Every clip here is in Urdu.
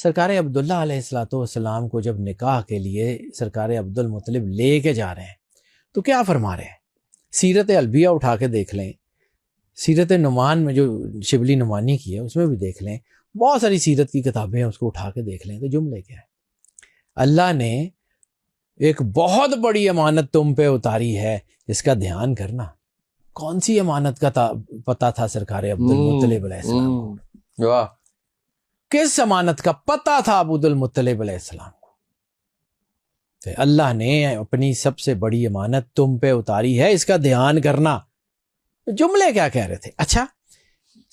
سرکار عبداللہ علیہ الصلوۃ والسلام کو جب نکاح کے لیے سرکار عبد المطلب لے کے جا رہے ہیں تو کیا فرما رہے ہیں؟ سیرت البیہ اٹھا کے دیکھ لیں، سیرت نعمان میں جو شبلی نعمانی کی ہے اس میں بھی دیکھ لیں، بہت ساری سیرت کی کتابیں ہیں، اس کو اٹھا کے دیکھ لیں تو جملے کیا ہے؟ اللہ نے ایک بہت بڑی امانت تم پہ اتاری ہے، اس کا دھیان کرنا۔ کون سی امانت کا پتہ تھا سرکار عبد المطلب علیہ السلام کو؟ واہ، کس امانت کا پتہ تھا عبد المطلب علیہ السلام کو؟ کہ اللہ نے اپنی سب سے بڑی امانت تم پہ اتاری ہے، اس کا دھیان کرنا۔ جملے کیا کہہ رہے تھے؟ اچھا،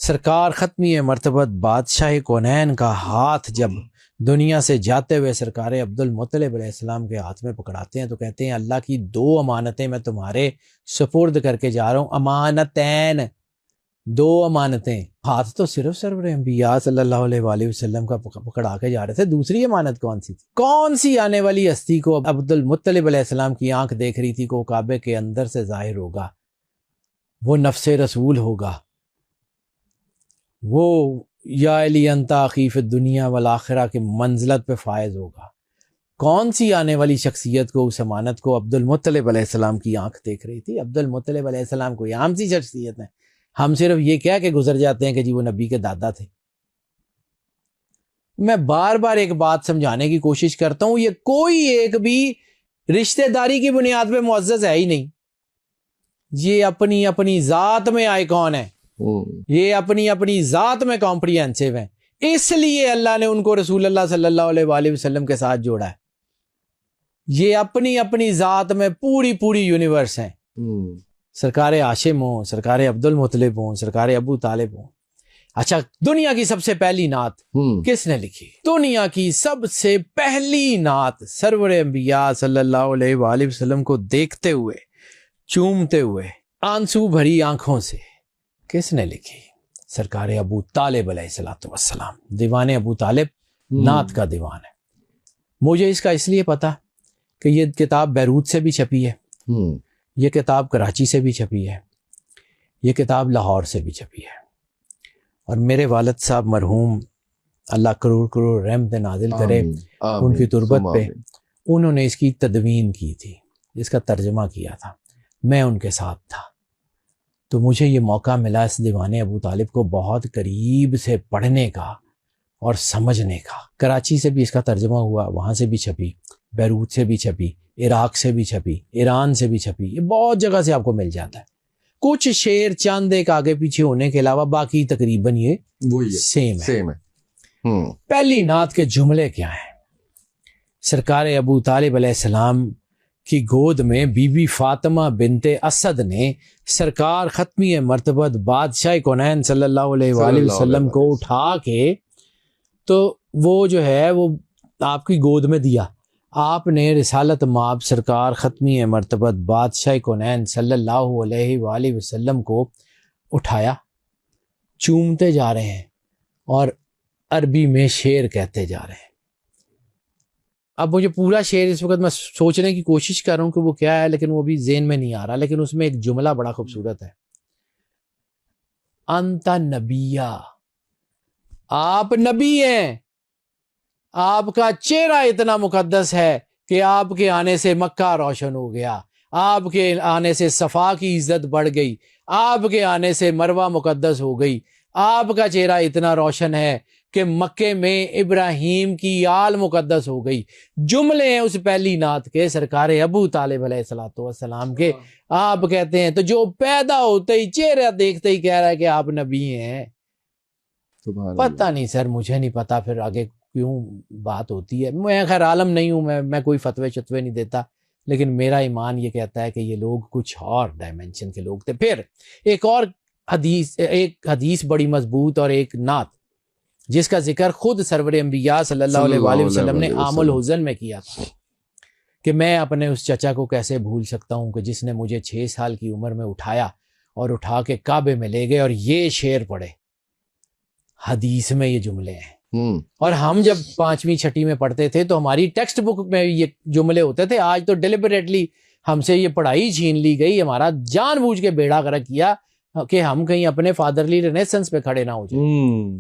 سرکار ختمی مرتبت بادشاہ کونین کا ہاتھ جب دنیا سے جاتے ہوئے سرکار عبد المطلب علیہ السلام کے ہاتھ میں پکڑاتے ہیں تو کہتے ہیں اللہ کی 2 امانتیں میں تمہارے سپرد کر کے جا رہا ہوں، امانتین، 2 امانتیں۔ ہاتھ تو صرف سرور انبیاء صلی اللہ علیہ وآلہ وسلم کا پکڑا کے جا رہے تھے، دوسری امانت کون سی تھی؟ کون سی آنے والی ہستی کو عبد المطلب علیہ السلام کی آنکھ دیکھ رہی تھی کہ وہ کعبے کے اندر سے ظاہر ہوگا، وہ نفس رسول ہوگا، وہ یا علی انت اخی فی الدنیا والآخرہ کے منزلت پہ فائز ہوگا؟ کون سی آنے والی شخصیت کو، اس امانت کو عبد المطلب علیہ السلام کی آنکھ دیکھ رہی تھی؟ عبد المطلب علیہ السلام کوئی عام سی شخصیت ہے؟ ہم صرف یہ کہہ کے گزر جاتے ہیں کہ جی وہ نبی کے دادا تھے۔ میں بار بار ایک بات سمجھانے کی کوشش کرتا ہوں، یہ کوئی ایک بھی رشتہ داری کی بنیاد پہ معزز ہے ہی نہیں، یہ اپنی اپنی ذات میں آئیکن ہے، یہ اپنی اپنی ذات میں کمپریہنسو ہیں، اس لیے اللہ نے ان کو رسول اللہ صلی اللہ علیہ وآلہ وسلم کے ساتھ جوڑا ہے۔ یہ اپنی اپنی ذات میں پوری یونیورس ہیں، سرکار ہاشم ہوں، سرکار عبد المطلب ہوں، سرکار ابو طالب ہوں۔ اچھا، دنیا کی سب سے پہلی نعت کس نے لکھی؟ دنیا کی سب سے پہلی نعت سرور انبیاء صلی اللہ علیہ وآلہ وسلم کو دیکھتے ہوئے، چومتے ہوئے، آنسو بھری آنکھوں سے کس نے لکھی؟ سرکار ابو طالب علیہ الصلوۃ والسلام۔ دیوان ابو طالب نعت کا دیوان ہے۔ مجھے اس کا اس لیے پتا کہ یہ کتاب بیروت سے بھی چھپی ہے، یہ کتاب کراچی سے بھی چھپی ہے، یہ کتاب لاہور سے بھی چھپی ہے، اور میرے والد صاحب مرحوم، اللہ کروڑ رحمت نازل کرے ان کی تربت پہ، انہوں نے اس کی تدوین کی تھی، اس کا ترجمہ کیا تھا، میں ان کے ساتھ تھا، تو مجھے یہ موقع ملا اس دیوان ابو طالب کو بہت قریب سے پڑھنے کا اور سمجھنے کا۔ کراچی سے بھی اس کا ترجمہ ہوا، وہاں سے بھی چھپی، بیروت سے بھی چھپی، عراق سے بھی چھپی، ایران سے بھی چھپی، یہ بہت جگہ سے آپ کو مل جاتا ہے۔ کچھ شعر چند ایک آگے پیچھے ہونے کے علاوہ باقی تقریباً یہ سیم ہے۔ پہلی نعت کے جملے کیا ہیں؟ سرکار ابو طالب علیہ السلام کی گود میں بی بی فاطمہ بنت اسد نے سرکار ختمی مرتبت بادشاہ کونین صلی اللہ علیہ وآلہ وسلم کو اٹھا کے تو وہ جو ہے وہ آپ کی گود میں دیا۔ آپ نے رسالت مآب سرکار ختمی مرتبت بادشاہ کونین صلی اللہ علیہ وآلہ وسلم کو اٹھایا، چومتے جا رہے ہیں اور عربی میں شعر کہتے جا رہے ہیں۔ اب مجھے پورا شعر اس وقت میں سوچنے کی کوشش کر رہا ہوں کہ وہ کیا ہے، لیکن وہ بھی ذہن میں نہیں آ رہا، لیکن اس میں ایک جملہ بڑا خوبصورت ہے، انت نبیہ، آپ نبی ہیں، آپ کا چہرہ اتنا مقدس ہے کہ آپ کے آنے سے مکہ روشن ہو گیا، آپ کے آنے سے صفا کی عزت بڑھ گئی، آپ کے آنے سے مروہ مقدس ہو گئی، آپ کا چہرہ اتنا روشن ہے کہ مکے میں ابراہیم کی آل مقدس ہو گئی۔ جملے ہیں اس پہلی نعت کے سرکار ابو طالب علیہ الصلوۃ والسلام کے۔ آپ کہتے ہیں تو جو پیدا ہوتے ہی چہرہ دیکھتے ہی کہہ رہا ہے کہ آپ نبی ہیں۔ پتہ نہیں سر، مجھے نہیں پتا پھر آگے کیوں بات ہوتی ہے، میں خیر عالم نہیں ہوں، میں کوئی فتوے شتوے نہیں دیتا، لیکن میرا ایمان یہ کہتا ہے کہ یہ لوگ کچھ اور ڈائمنشن کے لوگ تھے۔ پھر ایک اور حدیث بڑی مضبوط اور ایک نعت جس کا ذکر خود سرور انبیاء صلی اللہ علیہ وآلہ وسلم نے عام الحزن میں کیا تھا کہ میں اپنے اس چچا کو کیسے بھول سکتا ہوں کہ جس نے مجھے 6 سال کی عمر میں اٹھایا اور اٹھا کے کعبے میں لے گئے اور یہ شعر پڑھے۔ حدیث میں یہ جملے ہیں، اور ہم جب 5ویں 6ٹھی میں پڑھتے تھے تو ہماری ٹیکسٹ بک میں یہ جملے ہوتے تھے۔ آج تو ڈیلیبریٹلی ہم سے یہ پڑھائی چھین لی گئی، ہمارا جان بوجھ کے بیڑا غرق کیا کہ ہم کہیں اپنے فادرلی رینیسنس پہ کھڑے نہ ہو جائیں۔